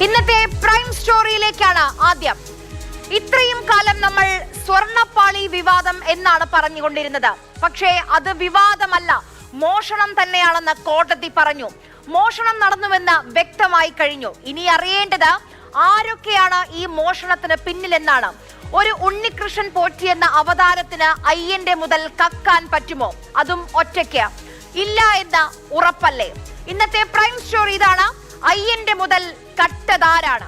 ഇന്നത്തെ പ്രൈം സ്റ്റോറിയിലേക്കാണ് ആദ്യം. ഇത്രയും കാലം നമ്മൾ സ്വർണ്ണപ്പാളി വിവാദം എന്നാണ് പറഞ്ഞുകൊണ്ടിരുന്നത്. പക്ഷേ അത് വിവാദമല്ല, മോഷണം തന്നെയാണെന്ന് കോടതി പറഞ്ഞു. മോഷണം നടന്നുവെന്ന് വ്യക്തമായി കഴിഞ്ഞു. ഇനി അറിയേണ്ടത് ആരൊക്കെയാണ് ഈ മോഷണത്തിന് പിന്നിലെന്നാണ്. ഒരു ഉണ്ണികൃഷ്ണൻ പോറ്റി എന്ന അവതാരത്തിന് അയ്യന്റെ മുതൽ കക്കാൻ പറ്റുമോ? അതും ഒറ്റയ്ക്ക്? ഇല്ല എന്ന ഉറപ്പല്ലേ? ഇന്നത്തെ പ്രൈം സ്റ്റോറി ഇതാണ്. അയ്യന്റെ മുതൽ കട്ടതാരാണ്?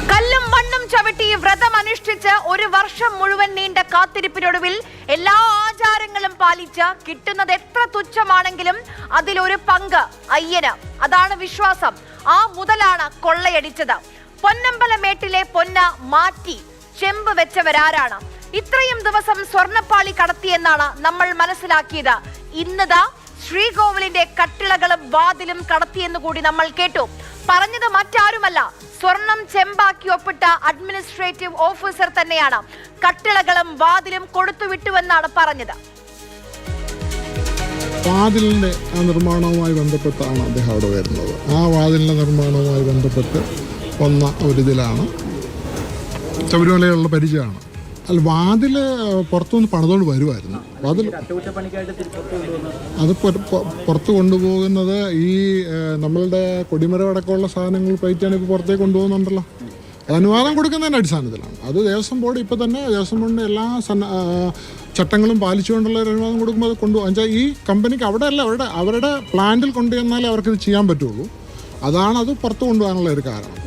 കല്ലും മണ്ണും ചവിട്ടി വ്രതം അനുഷ്ഠിച്ച് ഒരു വർഷം മുഴുവൻ നീണ്ട കാത്തിരിപ്പിനൊടുവിൽ എല്ലാ ആചാരങ്ങളും പാലിച്ച് കിട്ടുന്നത് എത്ര തുച്ഛമാണെങ്കിലും അതിലൊരു പങ്ക് അയ്യന്. അതാണ് വിശ്വാസം. ആ മുതലാണ് കൊള്ളയടിച്ചത്. പൊന്നമ്പലമേട്ടിലെ പൊന്ന് മാറ്റി ചെമ്പ് വെച്ചവരാരാണ്? ഇത്രയും ദിവസം സ്വർണ്ണപ്പാളി കടത്തിയെന്നാണ് നമ്മൾ മനസ്സിലാക്കിയത്. ഇന്നതാ ശ്രീകോവിലിന്റെ കട്ടിളകളും വാതിലും കടത്തിയെന്ന് കൂടി നമ്മൾ കേട്ടു. പറഞ്ഞത് മറ്റാരുമല്ല, സ്വർണം ചെമ്പാക്കി ഒപ്പിട്ട അഡ്മിനിസ്ട്രേറ്റീവ് ഓഫീസർ തന്നെയാണ്. കട്ടിളകളും വാതിലും കൊടുത്തുവിട്ടുവെന്നാണ് പറഞ്ഞത്. വാതിലിന്റെ നിർമ്മാണവുമായി ബന്ധപ്പെട്ടാണ് അദ്ദേഹം അവിടെ വരുന്നത്. ആ വാതിലിന്റെ നിർമ്മാണവുമായി ബന്ധപ്പെട്ട് വന്ന ഒരിതിലാണ് ശബരിമലയുള്ള പരിചയമാണ്. അല്ല, വാതിൽ പുറത്തുനിന്ന് പണിതുകൊണ്ട് വരുമായിരുന്നു. വാതിൽ അത് പുറത്ത് കൊണ്ടുപോകുന്നത് ഈ നമ്മളുടെ കൊടിമരം അടക്കമുള്ള സാധനങ്ങൾ പയറ്റാണ് ഇപ്പോൾ പുറത്തേക്ക് കൊണ്ടുപോകുന്നുണ്ടല്ലോ. അത് അനുവാദം കൊടുക്കുന്നതിൻ്റെ അടിസ്ഥാനത്തിലാണ്. അത് ദേവസ്വം ബോർഡ് ഇപ്പോൾ തന്നെ ദേവസ്വം ബോർഡിൻ്റെ എല്ലാ ചട്ടങ്ങളും പാലിച്ചുകൊണ്ടുള്ള ഒരു അനുവാദം കൊടുക്കുമ്പോൾ അത് കൊണ്ടുപോകും. എന്നുവെച്ചാൽ ഈ കമ്പനിക്ക് അവിടെ അല്ല, അവരുടെ പ്ലാന്റിൽ കൊണ്ടുവന്നാലേ അവർക്കിത് ചെയ്യാൻ പറ്റുള്ളൂ. അതാണ് അത് പുറത്ത് കൊണ്ടുപോകാനുള്ള ഒരു കാരണം.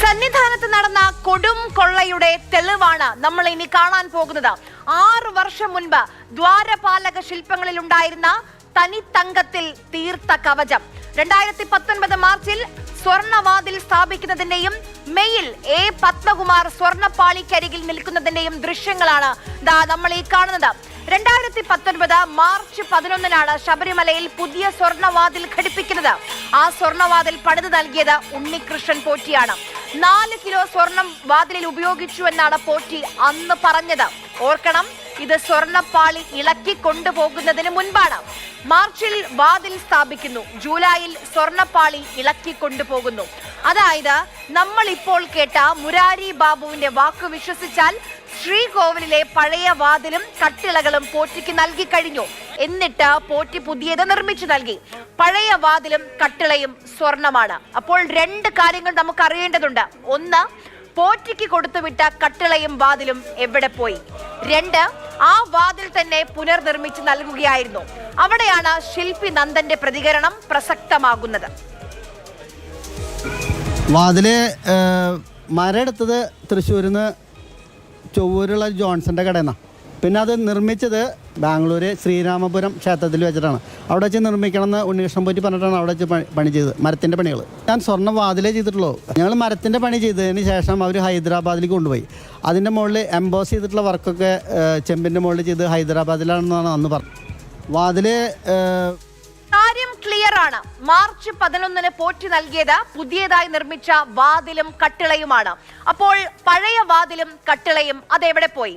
സന്നിധാനത്ത് നടന്ന കൊടും കൊള്ളയുടെ തെളിവാണ് നമ്മൾ ഇനി കാണാൻ പോകുന്നത്. 6 വർഷം മുൻപ് ദ്വാരപാലക ശില്പങ്ങളിൽ ഉണ്ടായിരുന്ന തനിത്തങ്കത്തിൽ തീർത്ത കവചം 2019 മാർച്ചിൽ സ്വർണവാതിൽ സ്ഥാപിക്കുന്നതിന്റെയും മെയിൽ എ പത്മകുമാർ സ്വർണ്ണപ്പാളിക്കരികിൽ നിൽക്കുന്നതിന്റെയും ദൃശ്യങ്ങളാണ് നമ്മൾ ഈ കാണുന്നത്. 2019 മാർച്ച് 11 ശബരിമലയിൽ പുതിയ സ്വർണവാതിൽ ഘടിപ്പിക്കുന്നത്. ആ സ്വർണവാതിൽ പണിത് നൽകിയത് ഉണ്ണികൃഷ്ണൻ പോറ്റിയാണ്. 4 കിലോ സ്വർണം വാതിലിൽ ഉപയോഗിച്ചു എന്നാണ് പോറ്റി അന്ന് പറഞ്ഞത്. ഓർക്കണം, ഇത് സ്വർണ്ണപ്പാളി ഇളക്കി കൊണ്ടുപോകുന്നതിന് മുൻപാണ്. മാർച്ചിൽ വാതിൽ സ്ഥാപിക്കുന്നു, ജൂലൈയിൽ സ്വർണ്ണപ്പാളി ഇളക്കി കൊണ്ടുപോകുന്നു. അതായത് നമ്മൾ ഇപ്പോൾ കേട്ട മുരാരി ബാബുവിന്റെ വാക്ക് വിശ്വസിച്ചാൽ ശ്രീകോവിലിലെ പഴയ വാതിലും കട്ടിളകളും പോറ്റിക്ക് നൽകി കഴിഞ്ഞു. എന്നിട്ട് പോറ്റി പുതിയത് നിർമ്മിച്ചു നൽകി. പഴയ വാതിലും കട്ടിളയും സ്വർണമാണ്. അപ്പോൾ 2 കാര്യങ്ങൾ നമുക്ക് അറിയേണ്ടതുണ്ട്. ഒന്ന്, പോറ്റിക്ക് കൊടുത്തുവിട്ട കട്ടിളയും വാതിലും എവിടെ പോയി? 2, ആ വാതിൽ തന്നെ പുനർനിർമ്മിച്ച് നൽകുകയായിരുന്നു. അവിടെയാണ് ശില്പി നന്ദന്റെ പ്രതികരണം പ്രസക്തമാകുന്നത്. വാതില് മരം എടുത്തത് തൃശ്ശൂരിൽ നിന്ന് ചൊവ്വൂരുള്ള ജോൺസന്റെ കടയിൽ നിന്നാണ്. പിന്നെ അത് നിർമ്മിച്ചത് ബാംഗ്ലൂർ ശ്രീരാമപുരം ക്ഷേത്രത്തിൽ വെച്ചിട്ടാണ്. അവിടെ വെച്ച് നിർമ്മിക്കണമെന്ന് ഉണ്ണികൃഷ്ണൻ പോറ്റി പറഞ്ഞിട്ടാണ് അവിടെ വെച്ച് പണി ചെയ്തത്. മരത്തിൻ്റെ പണികൾ ഞാൻ സ്വർണ്ണ വാതിലേ ചെയ്തിട്ടുള്ളൂ. ഞങ്ങൾ മരത്തിൻ്റെ പണി ചെയ്തതിന് ശേഷം അവർ ഹൈദരാബാദിലേക്ക് കൊണ്ടുപോയി. അതിൻ്റെ മുകളിൽ എംബോസ് ചെയ്തിട്ടുള്ള വർക്കൊക്കെ ചെമ്പിൻ്റെ മുകളിൽ ചെയ്ത് ഹൈദരാബാദിലാണെന്നാണ് അന്ന് പറഞ്ഞത്. വാതില് കാര്യം ക്ലിയർ ആണ്. മാർച്ച് 11 പോറ്റി നൽകിയത് പുതിയതായി നിർമ്മിച്ച വാതിലും കട്ടിളയുമാണ്. അപ്പോൾ പഴയ വാതിലും കട്ടിളയും അതെവിടെ പോയി?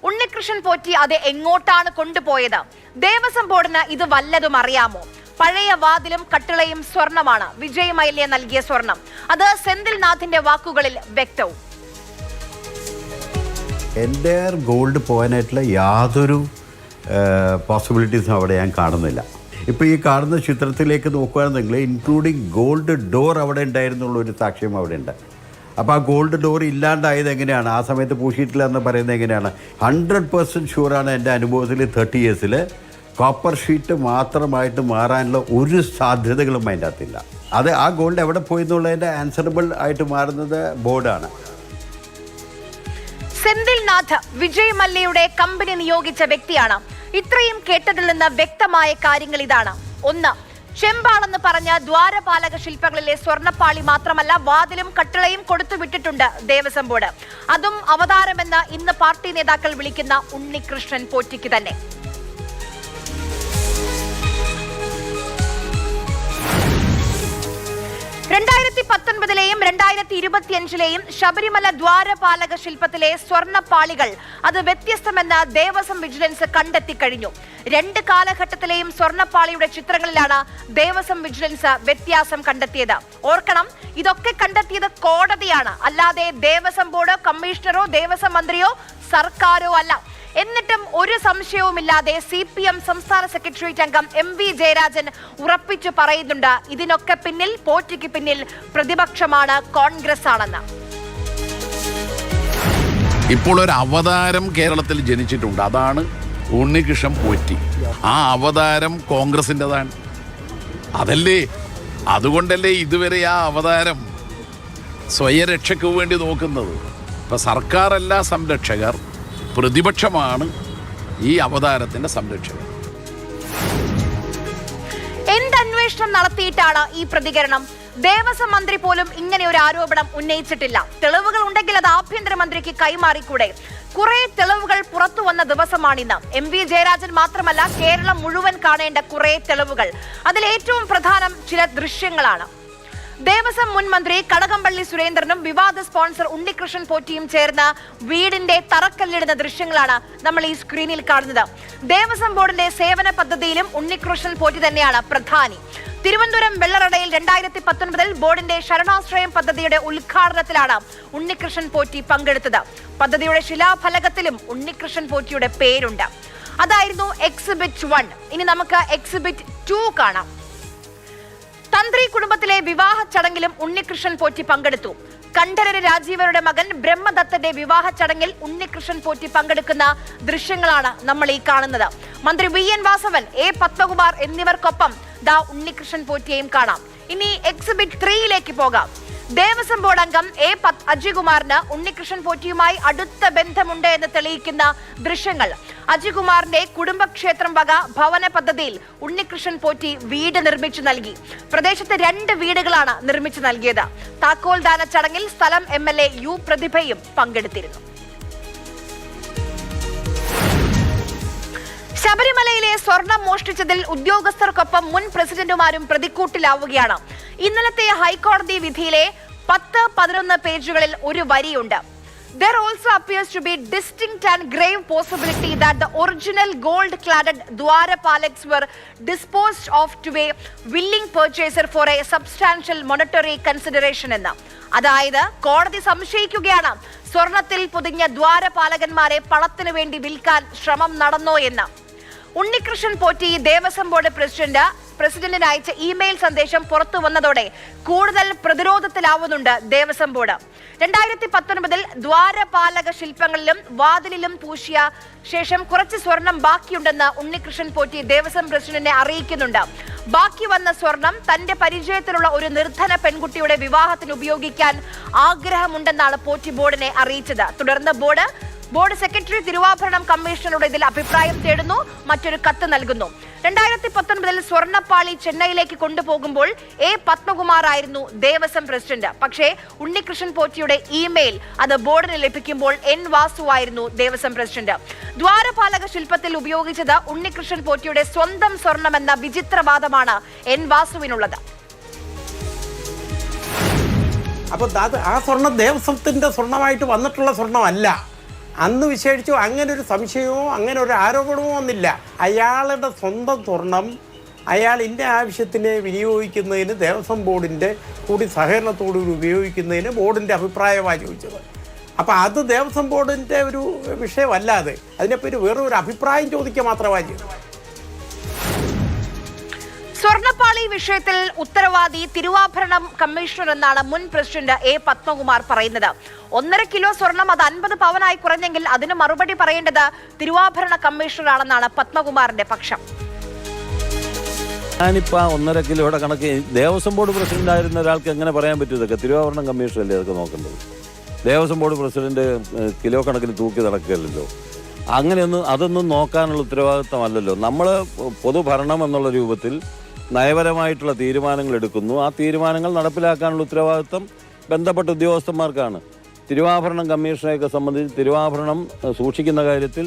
ഉണ്ണികൃഷ്ണൻ പോറ്റി അത് എങ്ങോട്ടാണ് കൊണ്ടുപോയത്? ദേവസ്വം ബോർഡിന് ഇത് വല്ലതും അറിയാമോ? പഴയ വാതിലും കട്ടിളയും സ്വർണമാണ്. വിജയ് മല്യ നൽകിയ സ്വർണം. അത് സെന്തിൽനാഥിന്റെ വാക്കുകളിൽ വ്യക്തവും. എൻ്റെ ഗോൾഡ് പോകാനായിട്ടുള്ള യാതൊരു പോസിബിലിറ്റീസും അവിടെ ഞാൻ കാണുന്നില്ല. ഇപ്പോൾ ഈ കാണുന്ന ചിത്രത്തിലേക്ക് നോക്കുകയാണെന്നെങ്കിൽ ഇൻക്ലൂഡിങ് ഗോൾഡ് ഡോർ അവിടെ ഉണ്ടായിരുന്നുള്ളൊരു സാക്ഷ്യം അവിടെ ഉണ്ട്. അപ്പോൾ ആ ഗോൾഡ് ഡോർ ഇല്ലാണ്ടായത് എങ്ങനെയാണ്? ആ സമയത്ത് പൂശിയിട്ടില്ല എന്ന് പറയുന്നത് എങ്ങനെയാണ്? 100% ഷുവറാണ് എൻ്റെ അനുഭവത്തിൽ 30 ഇയേഴ്സിൽ കോപ്പർ ഷീറ്റ് മാത്രമായിട്ട് മാറാനുള്ള ഒരു സാധ്യതകളും അതിൻ്റെ അകത്തില്ല. അത് ആ ഗോൾഡ് എവിടെ പോയി എന്നുള്ളതിൻ്റെ ആൻസറബിൾ ആയിട്ട് മാറുന്നത് ബോർഡാണ്. സെന്തിൽനാഥ് വിജയ് മല്യയുടെ കമ്പനി നിയോഗിച്ച വ്യക്തിയാണ്. ഇത്രയും കേട്ടതിൽ നിന്ന് വ്യക്തമായ കാര്യങ്ങൾ ഇതാണ്. 1, ചെമ്പാണെന്ന് പറഞ്ഞ ദ്വാരപാലക ശില്പങ്ങളിലെ സ്വർണ്ണപ്പാളി മാത്രമല്ല, വാതിലും കട്ടിളയും കൊടുത്തുവിട്ടിട്ടുണ്ട് ദേവസ്വം ബോർഡ്. അതും അവതാരമെന്ന് ഇന്ന് പാർട്ടി നേതാക്കൾ വിളിക്കുന്ന ഉണ്ണികൃഷ്ണൻ പോറ്റിക്ക് തന്നെ. 2019-ലെയും 2025-ലെയും ശബരിമല ദ്വാരപാലക ശില്പത്തിലെ സ്വർണ്ണപ്പാളികൾ അത് വ്യത്യസ്തമെന്ന് ദേവസ്വം വിജിലൻസ് കണ്ടെത്തിക്കഴിഞ്ഞു. 2 കാലഘട്ടത്തിലെയും സ്വർണ്ണപ്പാളിയുടെ ചിത്രങ്ങളിലാണ് ദേവസ്വം വിജിലൻസ് വ്യത്യാസം കണ്ടെത്തിയത്. ഓർക്കണം, ഇതൊക്കെ കണ്ടെത്തിയത് കോടതിയാണ്, അല്ലാതെ ദേവസ്വം ബോർഡ്, കമ്മീഷണറോ ദേവസ്വം മന്ത്രിയോ സർക്കാരോ അല്ല. എന്നിട്ടും ഒരു സംശയവുമില്ലാതെ CPM സംസ്ഥാന സെക്രട്ടേറിയറ്റ് അംഗം MV ജയരാജൻ ഉറപ്പിച്ചു പറയുന്നുണ്ട്, ഇതിനൊക്കെ പിന്നിൽ, പോറ്റിക്ക് പിന്നിൽ പ്രതിപക്ഷമാണ്, കോൺഗ്രസ് ആണെന്ന്. ഇപ്പോൾ ഒരു അവതാരം കേരളത്തിൽ ജനിച്ചിട്ടുണ്ട്, അതാണ് ഉണ്ണികൃഷ്ണൻ പോറ്റി. ആ അവതാരം കോൺഗ്രസിൻ്റെതാണ്, അതല്ലേ? അതുകൊണ്ടല്ലേ ഇതുവരെ ആ അവതാരം സ്വയരക്ഷയ്ക്ക് വേണ്ടി നോക്കുന്നത്. ഇപ്പം സർക്കാരല്ല സംരക്ഷകർ, പ്രതിപക്ഷമാണ് ഈ അവതാരത്തിന്റെ സംരക്ഷകർ. എന്തന്വേഷണം നടത്തിയിട്ടാണ് ഈ പ്രതികരണം? ദേവസ്വം മന്ത്രി പോലും ഇങ്ങനെ ഒരു ആരോപണം ഉന്നയിച്ചിട്ടില്ല. തെളിവുകൾ ഉണ്ടെങ്കിൽ അത് ആഭ്യന്തരമന്ത്രിക്ക് കൈമാറിക്കൂടെ? കുറെ തെളിവുകൾ പുറത്തു വന്ന ദിവസമാണിന്ന്. MV ജയരാജൻ മാത്രമല്ല, കേരളം മുഴുവൻ കാണേണ്ട കുറെ തെളിവുകൾ. അതിൽ ഏറ്റവും പ്രധാനം ചില ദൃശ്യങ്ങളാണ്. ദേവസ്വം മുൻ മന്ത്രി കടകംപള്ളി സുരേന്ദ്രനും വിവാദ സ്പോൺസർ ഉണ്ണികൃഷ്ണൻ പോറ്റിയും ചേർന്ന് വീടിന്റെ തറക്കല്ലിടുന്ന ദൃശ്യങ്ങളാണ് നമ്മൾ ഈ സ്ക്രീനിൽ കാണുന്നത്. ദേവസ്വം ബോർഡിന്റെ സേവന പദ്ധതിയിലും ഉണ്ണികൃഷ്ണൻ പോറ്റി തന്നെയാണ് പ്രധാനി. തിരുവനന്തപുരം വെള്ളറടയിൽ 2019-ൽ ബോർഡിന്റെ ശരണാശ്രയം പദ്ധതിയുടെ ഉദ്ഘാടനത്തിലാണ് ഉണ്ണികൃഷ്ണൻ പോറ്റി പങ്കെടുത്തത്. പദ്ധതിയുടെ ശിലാഫലകത്തിലും ഉണ്ണികൃഷ്ണൻ പോറ്റിയുടെ പേരുണ്ട്. അതായിരുന്നു എക്സിബിറ്റ് 1. ഇനി നമുക്ക് എക്സിബിറ്റ് 2 കാണാം. തന്ത്രി കുടുംബത്തിലെ വിവാഹ ചടങ്ങിലും ഉണ്ണികൃഷ്ണൻ പോറ്റി പങ്കെടുത്തു. കണ്ഠരര് രാജീവരുടെ മകൻ ബ്രഹ്മദത്തന്റെ വിവാഹ ചടങ്ങിൽ ഉണ്ണികൃഷ്ണൻ പോറ്റി പങ്കെടുക്കുന്ന ദൃശ്യങ്ങളാണ് നമ്മൾ ഈ കാണുന്നത്. മന്ത്രി VN വാസവൻ, A പത്മകുമാർ എന്നിവർക്കൊപ്പം ദാ ഉണ്ണികൃഷ്ണൻ പോറ്റിയെയും കാണാം. ഇനി എക്സിബിറ്റ് 3ലേക്ക് പോകാം. ദേവസ്വം ബോർഡ് അംഗം A അജികുമാറിന് ഉണ്ണികൃഷ്ണൻ പോറ്റിയുമായി അടുത്ത ബന്ധമുണ്ട് എന്ന് തെളിയിക്കുന്ന ദൃശ്യങ്ങൾ. അജികുമാറിന്റെ കുടുംബക്ഷേത്രം വക ഭവന പദ്ധതിയിൽ ഉണ്ണികൃഷ്ണൻ പോറ്റി വീട് നിർമ്മിച്ചു നൽകി. പ്രദേശത്ത് 2 വീടുകളാണ് നിർമ്മിച്ചു നൽകിയത്. താക്കോൽദാന ചടങ്ങിൽ സ്ഥലം MLA U പ്രതിഭയും പങ്കെടുത്തിരുന്നു. ശബരിമലയിലെ സ്വർണം മോഷ്ടിച്ചതിൽ ഉദ്യോഗസ്ഥർക്കൊപ്പം മുൻ പ്രസിഡന്റുമാരും പ്രതിക്കൂട്ടിലാവുകയാണ്. ഇന്നലത്തെ ഹൈക്കോടതി വിധിയിലെ 10-11 പേജുകളിൽ ഒരു വരിയുണ്ട്. There also appears to be distinct and grave possibility that the original gold-cladded Dwarapalaks were disposed of to a willing purchaser for a substantial monetary consideration എന്ന്. അതായത് കോടതി സംശയിക്കുകയാണ്, സ്വർണത്തിൽ പൊതിഞ്ഞ ദ്വാരപാലകന്മാരെ പണത്തിനു വേണ്ടി വിൽക്കാൻ ശ്രമം നടന്നോ എന്ന്. ഉണ്ണികൃഷ്ണൻ പോറ്റി ദേവസ്വം ബോർഡ് പ്രസിഡന്റിന് അയച്ച ഇമെയിൽ സന്ദേശം പുറത്തു വന്നതോടെ കൂടുതൽ പ്രതിരോധത്തിലാവുന്നുണ്ട് ദേവസ്വം ബോർഡ്. 2019-ൽ ദ്വാരപാലക ശില്പങ്ങളിലും വാതിലിലും പൂശിയ ശേഷം കുറച്ച് സ്വർണം ബാക്കിയുണ്ടെന്ന് ഉണ്ണികൃഷ്ണൻ പോറ്റി ദേവസ്വം പ്രസിഡന്റിനെ അറിയിക്കുന്നുണ്ട്. ബാക്കി വന്ന സ്വർണം തന്റെ പരിചയത്തിലുള്ള ഒരു നിർധന പെൺകുട്ടിയുടെ വിവാഹത്തിന് ഉപയോഗിക്കാൻ ആഗ്രഹമുണ്ടെന്നാണ് പോറ്റി ബോർഡിനെ അറിയിച്ചത്. തുടർന്ന് ബോർഡ് സെക്രട്ടറി തിരുവാഭരണം കമ്മീഷണറുടെ ഇതിൽ അഭിപ്രായം തേടുന്നു, മറ്റൊരു കത്ത് നൽകുന്നു. 2019-ൽ സ്വർണ്ണപ്പാളി ചെന്നൈയിലേക്ക് കൊണ്ടുപോകുമ്പോൾ A പത്മകുമാർ ആയിരുന്നു ദേവസ്വം പ്രസിഡന്റ്. പക്ഷേ ഉണ്ണികൃഷ്ണൻ പോറ്റിയുടെ ഇമെയിൽ അത് ബോർഡിന് ലഭിക്കുമ്പോൾ N വാസു ആയിരുന്നു ദേവസ്വം പ്രസിഡന്റ്. ദ്വാരപാലക ശില്പത്തിൽ ഉപയോഗിച്ചത് ഉണ്ണികൃഷ്ണൻ പോറ്റിയുടെ സ്വന്തം സ്വർണമെന്ന വിചിത്രവാദമാണ് N വാസുവിനുള്ളത്. അപ്പോൾ ആ സ്വർണം ദേവസ്വത്തിന്റെ സ്വർണമായിട്ട് വന്നിട്ടുള്ള സ്വർണ്ണമല്ല. അന്ന് വിശേഷിച്ചു അങ്ങനെ ഒരു സംശയമോ അങ്ങനെ ഒരു ആരോപണമോ ഒന്നില്ല. അയാളുടെ സ്വന്തം സ്വർണം അയാൾ ഇന്ന ആവശ്യത്തിന് വിനിയോഗിക്കുന്നതിന് ദേവസ്വം ബോർഡിൻ്റെ കൂടി സഹകരണത്തോടുകൂടി ഉപയോഗിക്കുന്നതിന് ബോർഡിൻ്റെ അഭിപ്രായമാണ് ചോദിച്ചത്. അപ്പോൾ അത് ദേവസ്വം ബോർഡിൻ്റെ ഒരു വിഷയമല്ലാതെ അതിനെപ്പറ്റി വേറെ ഒരു അഭിപ്രായം ചോദിക്കുക മാത്രമാണ് ചെയ്തത്. സ്വർണ്ണപ്പാളി വിഷയത്തിൽ ഉത്തരവാദി തിരുവാഭരണം കമ്മീഷണർ എന്നാണ് മുൻ പ്രസിഡന്റ് A പത്മകുമാർ പറയുന്നത്. 1.5 കിലോ സ്വർണം അത് 50 പവനായി കുറഞ്ഞെങ്കിൽ അതിന് മറുപടി പറയേണ്ടത് തിരുവാഭരണ കമ്മീഷണറാണെന്നാണ് പത്മകുമാറിന്റെ പക്ഷം. ഞാനിപ്പോൾ 1.5 കിലോയുടെ കണക്ക് ദേവസ്വം ബോർഡ് പ്രസിഡന്റ് ആയിരുന്ന ഒരാൾക്ക് എങ്ങനെ പറയാൻ പറ്റും? ഇതൊക്കെ തിരുവാഭരണം കമ്മീഷനല്ലേ ഇതൊക്കെ നോക്കേണ്ടത്. ദേവസ്വം ബോർഡ് പ്രസിഡന്റ് കിലോ കണക്കിന് തൂക്കി നടക്കുകയല്ലോ. അതൊന്നും നോക്കാനുള്ള ഉത്തരവാദിത്തമല്ലല്ലോ. നമ്മൾ പൊതുഭരണം എന്നുള്ള രൂപത്തിൽ നയപരമായിട്ടുള്ള തീരുമാനങ്ങൾ എടുക്കുന്നു. ആ തീരുമാനങ്ങൾ നടപ്പിലാക്കാനുള്ള ഉത്തരവാദിത്തം ബന്ധപ്പെട്ട ഉദ്യോഗസ്ഥന്മാർക്കാണ്. തിരുവാഭരണം കമ്മീഷനെയൊക്കെ സംബന്ധിച്ച് തിരുവാഭരണം സൂക്ഷിക്കുന്ന കാര്യത്തിൽ,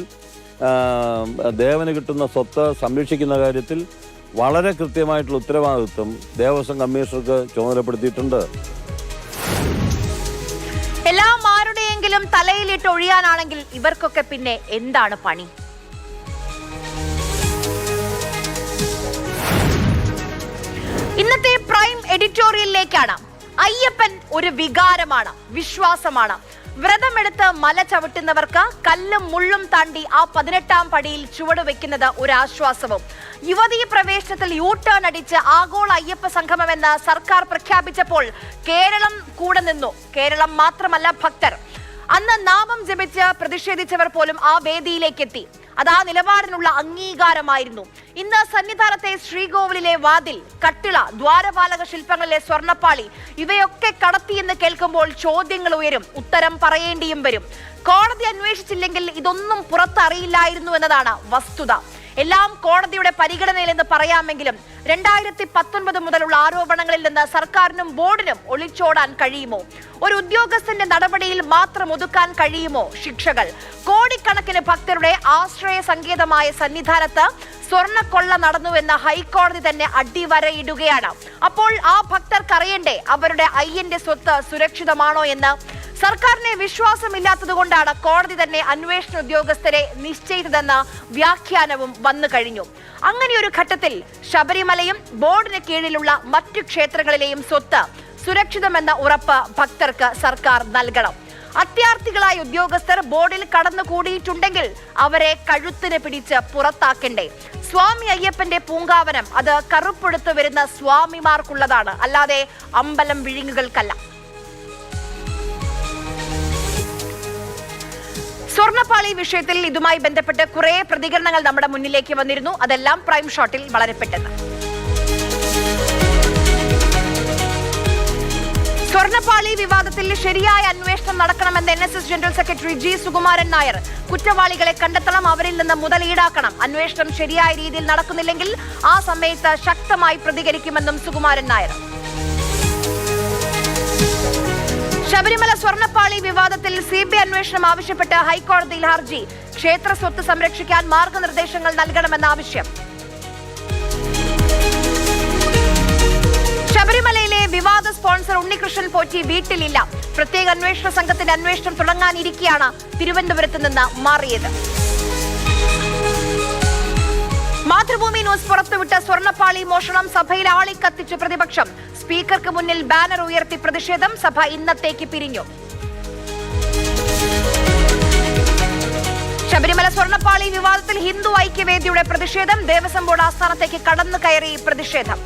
ദേവന് കിട്ടുന്ന സ്വത്ത് സംരക്ഷിക്കുന്ന കാര്യത്തിൽ വളരെ കൃത്യമായിട്ടുള്ള ഉത്തരവാദിത്വം ദേവസ്വം കമ്മീഷണർക്ക് ചുമതലപ്പെടുത്തിയിട്ടുണ്ട്. എന്തെങ്കിലും തലയിലിട്ട് ഒഴിയാനാണെങ്കിൽ ഇവർക്കൊക്കെ പിന്നെ എന്താണ് പണി? ഇന്നത്തെ പ്രൈം എഡിറ്റോറിയലിലേക്കാണ്. അയ്യപ്പൻ ഒരു വികാരമാണ്, വിശ്വാസമാണ്. വ്രതമെടുത്ത് മല ചവിട്ടുന്നവർക്ക് കല്ലും മുള്ളും താണ്ടി ആ 18ാം പടിയിൽ ചുവടുവെക്കുന്നത് ഒരു ആശ്വാസവും. യുവതീ പ്രവേശനത്തിൽ യു ടേൺ അടിച്ച് ആഗോള അയ്യപ്പ സംഗമമെന്ന് സർക്കാർ പ്രഖ്യാപിച്ചപ്പോൾ കേരളം കൂടെ നിന്നു. കേരളം മാത്രമല്ല ഭക്തർ. അന്ന് നാമം ജപിച്ച് പ്രതിഷേധിച്ചവർ പോലും ആ വേദിയിലേക്ക് എത്തി. അത് ആ നിലപാടിനുള്ള അംഗീകാരമായിരുന്നു. ഇന്ന് സന്നിധാനത്തെ ശ്രീകോവിലിലെ വാതിൽ, കട്ടിള, ദ്വാരപാലക ശില്പങ്ങളിലെ സ്വർണ്ണപ്പാളി ഇവയൊക്കെ കടത്തിയെന്ന് കേൾക്കുമ്പോൾ ചോദ്യങ്ങൾ ഉയരും, ഉത്തരം പറയേണ്ടിയും വരും. കോടതി അന്വേഷിച്ചില്ലെങ്കിൽ ഇതൊന്നും പുറത്തറിയില്ലായിരുന്നു എന്നതാണ് വസ്തുത. എല്ലാം കോടതിയുടെ പരിഗണനയിലെന്ന് പറയാമെങ്കിലും 2019 മുതലുള്ള ആരോപണങ്ങളിൽ നിന്ന് സർക്കാരിനും ബോർഡിനും ഒളിച്ചോടാൻ കഴിയുമോ? ഒരു ഉദ്യോഗസ്ഥന്റെ നടപടിയിൽ മാത്രം ഒതുക്കാൻ കഴിയുമോ ശിക്ഷകൾ? കോടിക്കണക്കിന് ഭക്തരുടെ ആശ്രയ സങ്കേതമായ സന്നിധാനത്ത് സ്വർണ്ണക്കൊള്ള നടന്നുവെന്ന ഹൈക്കോടതി തന്നെ അടിവരയിടുകയാണ്. അപ്പോൾ ആ ഭക്തർക്കറിയണ്ടേ അവരുടെ അയ്യന്റെ സ്വത്ത് സുരക്ഷിതമാണോ എന്ന്? സർക്കാരിനെ വിശ്വാസമില്ലാത്തത് കൊണ്ടാണ് കോടതി തന്നെ അന്വേഷണ ഉദ്യോഗസ്ഥരെ നിശ്ചയിച്ചതെന്ന വ്യാഖ്യാനവും വന്നു കഴിഞ്ഞു. അങ്ങനെയൊരു ഘട്ടത്തിൽ ശബരിമലയും ബോർഡിന് കീഴിലുള്ള മറ്റു ക്ഷേത്രങ്ങളിലെയും സ്വത്ത് സുരക്ഷിതമെന്ന ഉറപ്പ് ഭക്തർക്ക് സർക്കാർ നൽകണം. അത്യാർത്ഥികളായ ഉദ്യോഗസ്ഥർ ബോർഡിൽ കടന്നുകൂടിയിട്ടുണ്ടെങ്കിൽ അവരെ കഴുത്തിന് പിടിച്ച് പുറത്താക്കണ്ടേ? സ്വാമി അയ്യപ്പന്റെ പൂങ്കാവനം അത് കറുപ്പെടുത്തു വരുന്ന സ്വാമിമാർക്കുള്ളതാണ്, അല്ലാതെ അമ്പലം വിഴുങ്ങുകൾക്കല്ല. സ്വർണ്ണപ്പാളി വിഷയത്തിൽ ഇതുമായി ബന്ധപ്പെട്ട് കുറെ പ്രതികരണങ്ങൾ നമ്മുടെ മുന്നിലേക്ക് വന്നിരുന്നു. അതെല്ലാം പ്രൈം ഷോട്ടിൽ വളരെ പെട്ടെന്ന്. സ്വർണ്ണപ്പാളി വിവാദത്തിൽ ശരിയായ അന്വേഷണം നടക്കണമെന്ന് NSS general secretary G. Sukumaran Nair. കുറ്റവാളികളെ കണ്ടെത്തണം, അവരിൽ നിന്ന് മുതൽ ഈടാക്കണം. അന്വേഷണം ശരിയായ രീതിയിൽ നടക്കുന്നില്ലെങ്കിൽ ആ സമയത്ത് ശക്തമായി പ്രതികരിക്കുമെന്നും സുകുമാരൻ നായർ. ശബരിമല സ്വർണ്ണപ്പാളി വിവാദത്തിൽ CBI അന്വേഷണം ആവശ്യപ്പെട്ട് ഹൈക്കോടതിയിൽ ഹർജി. ക്ഷേത്ര സ്വത്ത് സംരക്ഷിക്കാൻ മാർഗനിർദ്ദേശങ്ങൾ നൽകണമെന്ന ആവശ്യം. ശബരിമലയിലെ വിവാദ സ്പോൺസർ ഉണ്ണികൃഷ്ണൻ പോറ്റി വീട്ടിലില്ല. പ്രത്യേക അന്വേഷണ സംഘത്തിന്റെ അന്വേഷണം തുടങ്ങാനിരിക്കെയാണ് തിരുവനന്തപുരത്ത് നിന്ന് മാറിയത്. മാതൃഭൂമി ന്യൂസ് പുറത്തുവിട്ട സ്വർണ്ണപ്പാളി മോഷണം സഭയിൽ ആളിക്കത്തിച്ച് പ്രതിപക്ഷം. സ്പീക്കർക്ക് മുന്നിൽ ബാനർ ഉയർത്തി പ്രതിഷേധം. സഭ ഇന്നത്തേക്ക് പിരിഞ്ഞു. ശബരിമല സ്വർണ്ണപ്പാളി വിവാദത്തിൽ ഹിന്ദു ഐക്യവേദിയുടെ പ്രതിഷേധം. ദേവസ്വം ബോർഡ് ആസ്ഥാനത്തേക്ക് കടന്നു കയറി പ്രതിഷേധം.